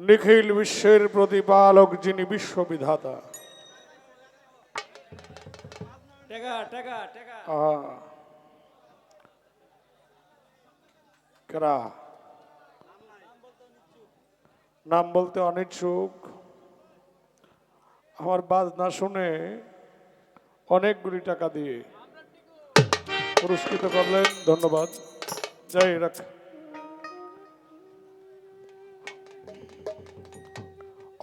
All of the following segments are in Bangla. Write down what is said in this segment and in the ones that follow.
নিখিল বিশ্বের প্রতিপালক যিনি বিশ্ববিধাতা, নাম বলতে অনিচ্ছুক, আমার বাজনা শুনে অনেকগুলি টাকা দিয়ে পুরস্কৃত করলেন, ধন্যবাদ। যাই রাখ।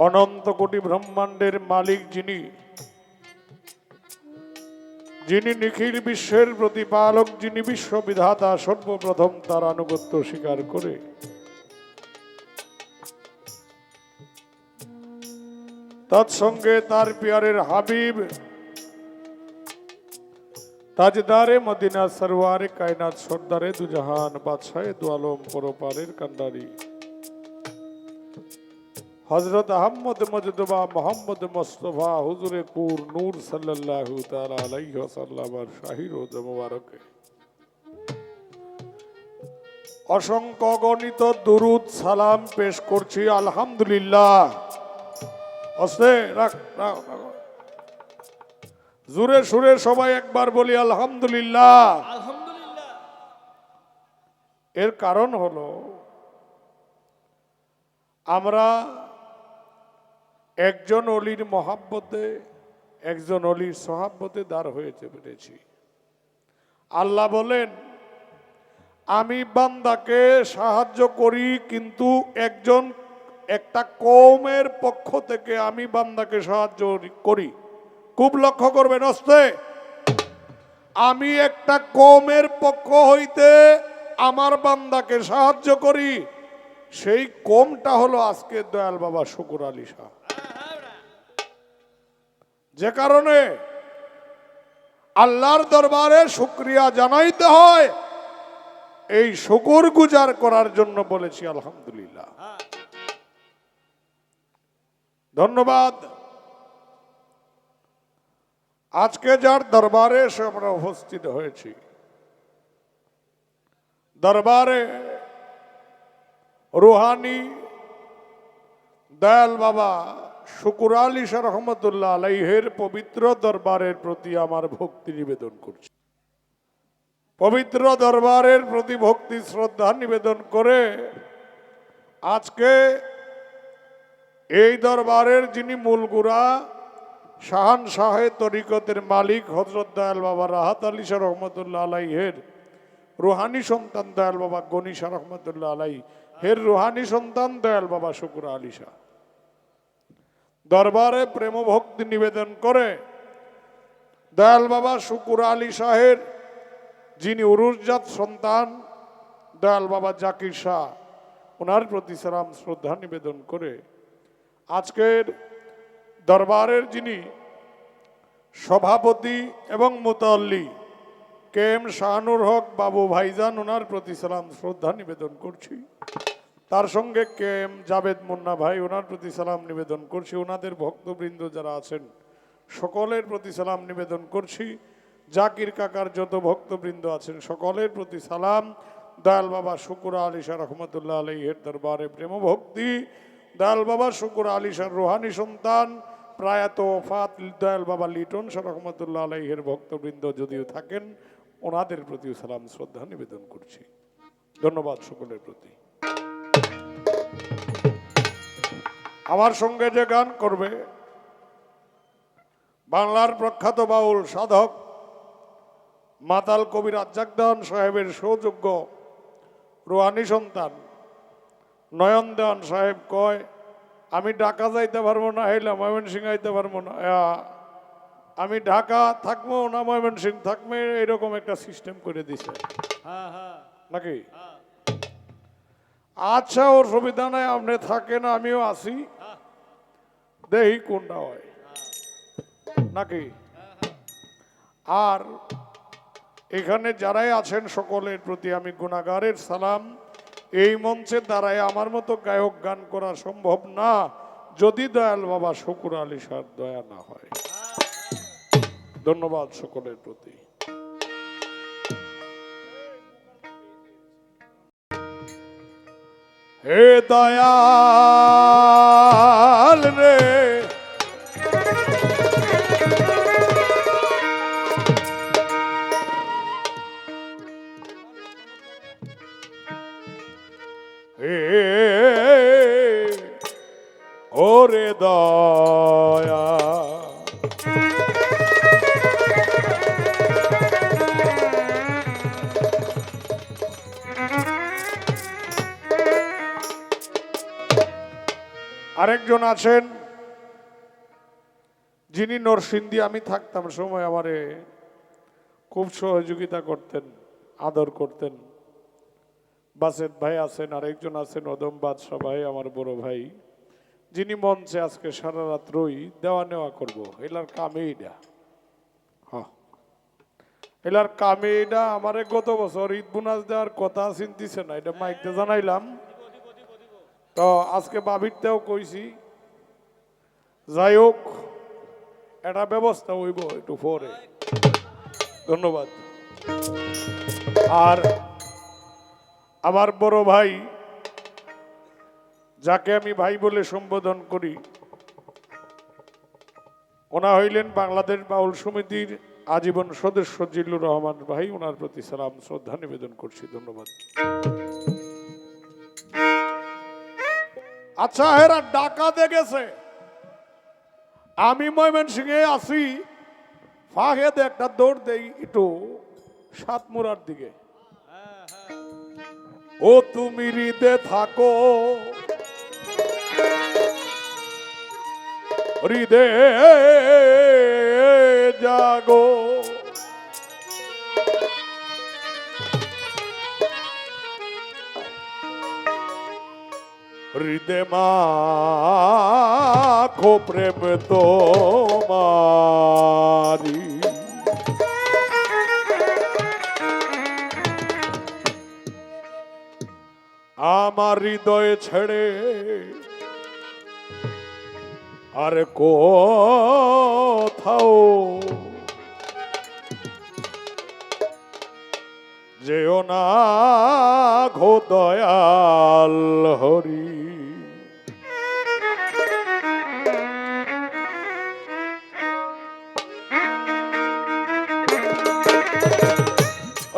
অনন্ত কোটি ব্রহ্মাণ্ডের মালিক যিনি, যিনি নিখিল বিশ্বের প্রতিপালক, যিনি বিশ্ববিধাতা, সর্বপ্রথম তার আনুগত্য স্বীকার করে তৎসঙ্গে তার পিয়ারের হাবিব তাজদারে মদিনা সরওয়ারে কায়নাত সর্দারে দুজাহান বাদশাহে দু আলম পরপারের কান্ডারি হযরত আহমদ মজদবা মোহাম্মদ মুস্তাফা হুজুরে কুর নূর সাল্লাল্লাহু তাআলা আলাইহি ওয়াসাল্লাম এর শাহী রোজা মুবারকে অসংখ্য গণিত দুরূদ সালাম পেশ করছি। আলহামদুলিল্লাহ। আস্তে রাখ, জোরে সুরে সবাই একবার বলি আলহামদুলিল্লাহ। আলহামদুলিল্লাহ। এর কারণ হলো আমরা একজন অলির মহাব্বতে, একজন অলির সহাব্বতে দাঁড় হয়েছে পেরেছি। আল্লাহ বলেন, আমি বান্দাকে সাহায্য করি, কিন্তু একটা কওমের পক্ষ থেকে আমি বান্দাকে সাহায্য করি। খুব লক্ষ্য করবেন অস্তে, আমি একটা কওমের পক্ষ হইতে আমার বান্দাকে সাহায্য করি। সেই কওমটা হলো আজকে দয়াল বাবা শুকুর আলী শাহ। যে কারণে আল্লাহর দরবারে শুকরিয়া জানাইতে হয়, এই শুকর গুজার করার জন্য বলেছি আলহামদুলিল্লাহ। ধন্যবাদ। আজকে যার দরবারে এসে আমরা উপস্থিত হয়েছি, দরবারে রুহানি দয়াল বাবা শুকুর আলী শাহ রহমতুল্লাহ আলাইহের পবিত্র দরবারের প্রতি আমার ভক্তি নিবেদন করছি। পবিত্র দরবারের প্রতি ভক্তি শ্রদ্ধা নিবেদন করে আজকে এই দরবারের যিনি মূলগুড়া শাহান শাহে তরিকতের মালিক হযরত দয়াল বাবা রাহাত আলী শাহ রহমতুল্লাহ আলাইহের রুহানি সন্তান দয়াল বাবা গনি শাহ রহমতুল্লাহ আলাইহের রুহানি সন্তান দয়াল বাবা শুকুর আলী শাহ দরবারে প্রেম ভক্তি নিবেদন করে দয়াল বাবা শুকুর আলী শাহের যিনি উরুসজাত সন্তান দয়াল বাবা জাকির শাহ, ওনার প্রতি সালাম শ্রদ্ধা নিবেদন করে আজকের দরবারের যিনি সভাপতি এবং মুতাল্লি কে এম শাহানুর হক বাবু ভাইজান, ওনার প্রতি সালাম শ্রদ্ধা নিবেদন করছি। তার সঙ্গে কে এম জাবেদ মুন্না ভাই, ওনার প্রতি সালাম নিবেদন করছি। ওনাদের ভক্তবৃন্দ যারা আছেন সকলের প্রতি সালাম নিবেদন করছি। জাকির কাকার যত ভক্তবৃন্দ আছেন সকলের প্রতি সালাম। দয়াল বাবা শুকুর আলী শাহ রহমতুল্লাহ আলাইহির দরবারে প্রেম ভক্তি। দয়াল বাবা শুকুর আলী শাহ রুহানি সন্তান প্রয়াত ওফাত দয়াল বাবা লিটন শাহ রহমতুল্লাহ আলাইহির ভক্তবৃন্দ যদিও থাকেন, ওনাদের প্রতি সালাম শ্রদ্ধা নিবেদন করছি। ধন্যবাদ সকলের প্রতি। আমার সঙ্গে যে গান করবে বাংলার প্রখ্যাত বাউল সাধক মাতাল কবি রাজ্জাক দেওয়ান সাহেবের সৌযোগ্য রুহানি সন্তান নয়ন দেওয়ান সাহেব কয়, আমি ঢাকা যাইতে পারবো না, হইলে ময়মনসিংহ আইতে পারবো না, আমি ঢাকা থাকবো না ময়মনসিংহ থাকবে, এরকম একটা সিস্টেম করে দিছে নাকি? আচ্ছা, ওর সুবিধা নাই, আপনি থাকেন আমিও আসি, দেখি কোনটা হয় নাকি। আর এখানে যারাই আছেন সকলের প্রতি আমি গুনাহগারের সালাম। এই মঞ্চের দ্বারাই আমার মতো গায়ক গান করা সম্ভব না যদি দয়াল বাবা শুকুর আলী শাহর দয়া না হয়। ধন্যবাদ সকলের প্রতি। হে দয়াল রে, ওরে দয়া আরেকজন আছেন যিনি নরসিংদী আমি থাকতাম সময় আমারে খুব সহযোগিতা করতেন, আদর করতেন। বাসেদ ভাই আছেন, আরেকজন আছেন অদম বাদশা ভাই, আমার বড় ভাই, যিনি মঞ্চে আজকে সারা রাত্রই দেওয়া নেওয়া করবো। এলার কামেইডা, হ্যাঁ এলার কামেইডা আমারে গত বছর ঈদ বোনাস দেওয়ার কথা চিন্তিছে না, এটা মাইকতে জানাইলাম। তো আজকে বাবিরতেও কইছি, যাই হোক এটা ব্যবস্থা হইব একটু পরে। ধন্যবাদ। আর আমার বড় ভাই, যাকে আমি ভাই বলে সম্বোধন করি, ওনা হইলেন বাংলাদেশ বাউল সমিতির আজীবন সদস্য জিল্লুর রহমান ভাই, ওনার প্রতি সালাম শ্রদ্ধা নিবেদন করছি। ধন্যবাদ। আচ্ছা, এরা ডাকাতে গেছে, আমি ময়মনসিংহে আসি, ফাঁকে একটা দৌড় দেই একটু সাতমুরার দিকে। ও তুমি হৃদে থাকো, হৃদে জাগো, হৃদে মাখো প্রেম তোমার, আমার হৃদয় ছেড়ে আর কোথাও যেও না ঘো দয়াল হরি।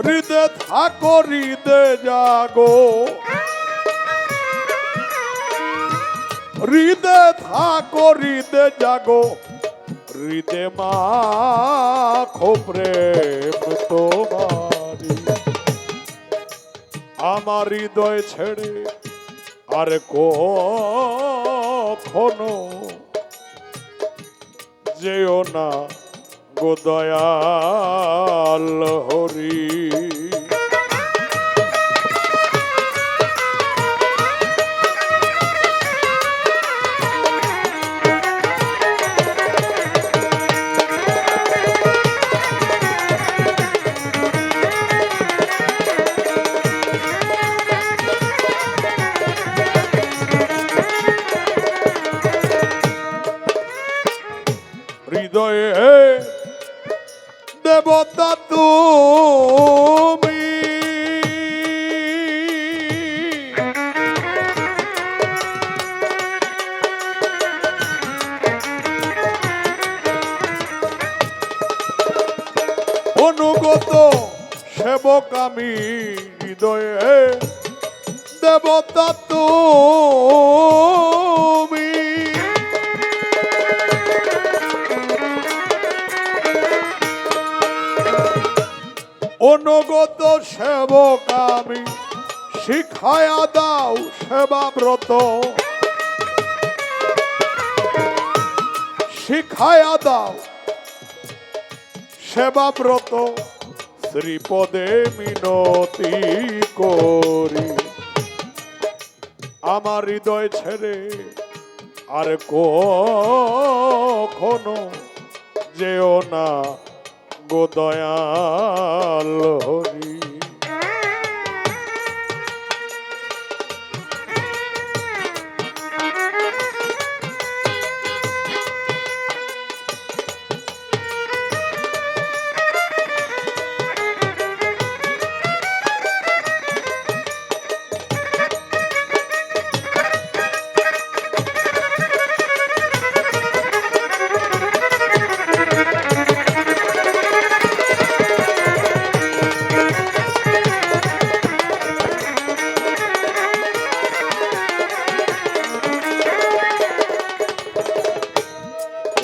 হৃদে থাকো হৃদে জাগো, হৃদে থাকো হৃদে জাগো, হৃদে মাখো প্রেম তোমারি। আমার হৃদয় ছেড়ে আর কখনো যেও না গো দয়াল হরি। হৃদয়ে দেবতা তুমি, অনুগত সেবক আমি। হৃদয়ে দেবতা তুমি, অনুগত সেবক আমি। শিখায়া দাও সেবাব্রত, শিখায়া দাও সেবাব্রত। শ্রীপদে মিনতি করি, আমার হৃদয় ছেড়ে আর কখনো যেও না গো দয়াল হরি।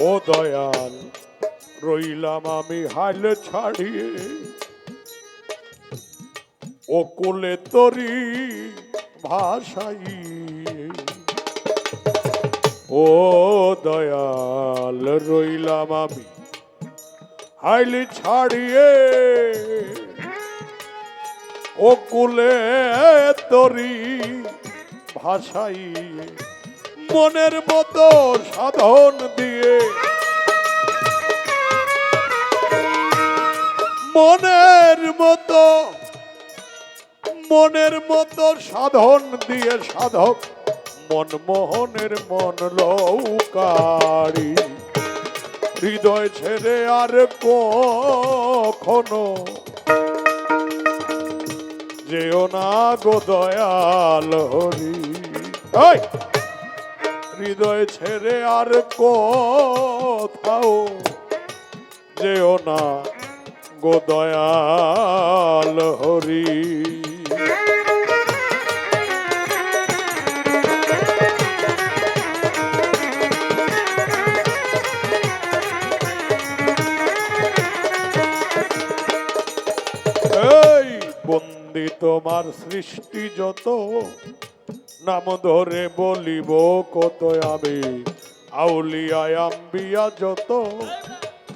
ও দয়াল রইলাম আমি হাল ছাড়িয়ে, ও কোলে তরি ভাষাইয়ে। ও দয়াল রইলাম আমি হাল ছাড়িয়ে, ও কোলে তরি ভাষাইয়ে। মনের মতো সাধন দিয়ে, মনের মতো সাধন দিয়ে সাধক মনমোহনের মন লৌকারি। হৃদয় ছেড়ে আর কখনো যেও না গো দয়াল হরি। হৃদয় ছেড়ে আর কোথাও যেও না গো দয়াল হরি। এই বন্দি তোমার সৃষ্টি যত, নাম ধরে বলিব কত আমি। আউলিয়া আম্বিয়া যত,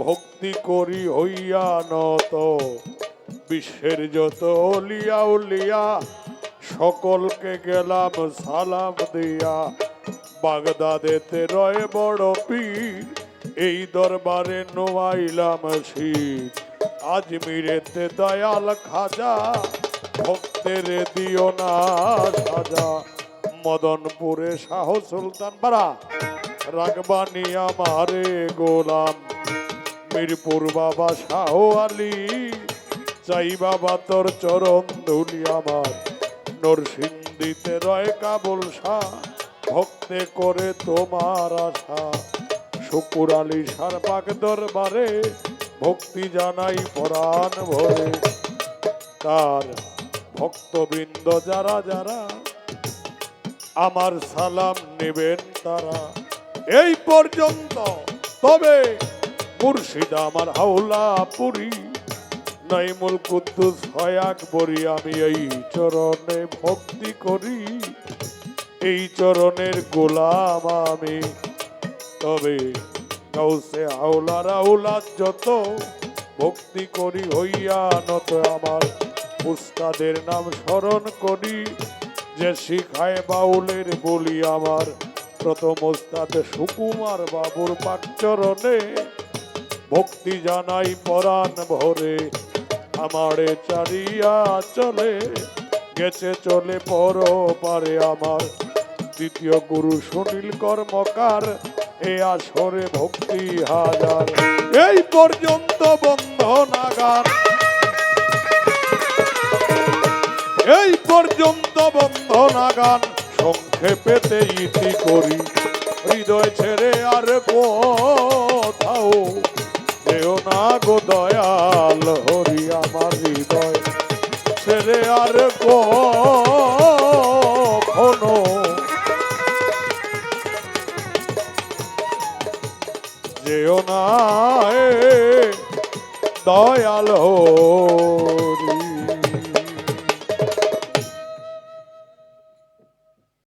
ভক্তি করি হইয়া নত। বিশ্বের যত অলিয়া উলিয়া, সকলকে গেলাম সালাম দিয়া। বাগদাদেতে রয় বড় পীর, এই দরবারে নোয়াইলাম শীত। আজমিরেতে দয়াল খাজা, ভক্তের দিও না সাজা। মদনপুরে শাহ সুলতান পাড়া রাগবানি আমারে গোলাম মিরপুর বাবা শাহ আলী চাই বাবা তোর চরণ ধুলি আমার নরসিংদীতে রয় কাবুল শাহ ভক্তে করে তোমার আশা শুকুর আলী সারবাগ দরবারে ভক্তি জানাই পরাণ ভরে তার ভক্তবৃন্দ যারা যারা আমার সালাম নেবেন তারা এই পর্যন্ত। তবে মুর্শিদ আমার হাওলা পুরী নাইমুল কুদ্দুস হয় আকবরী আমি এই চরণে ভক্তি করি এই চরণের গোলাম আমি। তবে গাউসে হাওলার আওলাদ যত ভক্তি করি হইয়া নত আমার উস্তাদের নাম স্মরণ করি যে শিখায় বাউলের বলি আমার প্রথম ওস্তাদ সুকুমার বাবুর পাক চরণে ভক্তি জানাই পরাণ ভরে আমারে চারিয়া চলে গেছে চলে পর পারে আমার দ্বিতীয় গুরু সুনীল কর্মকার এ আসরে ভক্তি হাজার। এই পর্যন্ত বন্ধনাগার এই পর্যন্ত বন্ধনাগান সংক্ষেপেতে ইতি করি হৃদয় ছেড়ে আর কোথাও যেও না গো দয়াল হরি আমার হৃদয় ছেড়ে আর কখনো যেও না দয়াল হরি।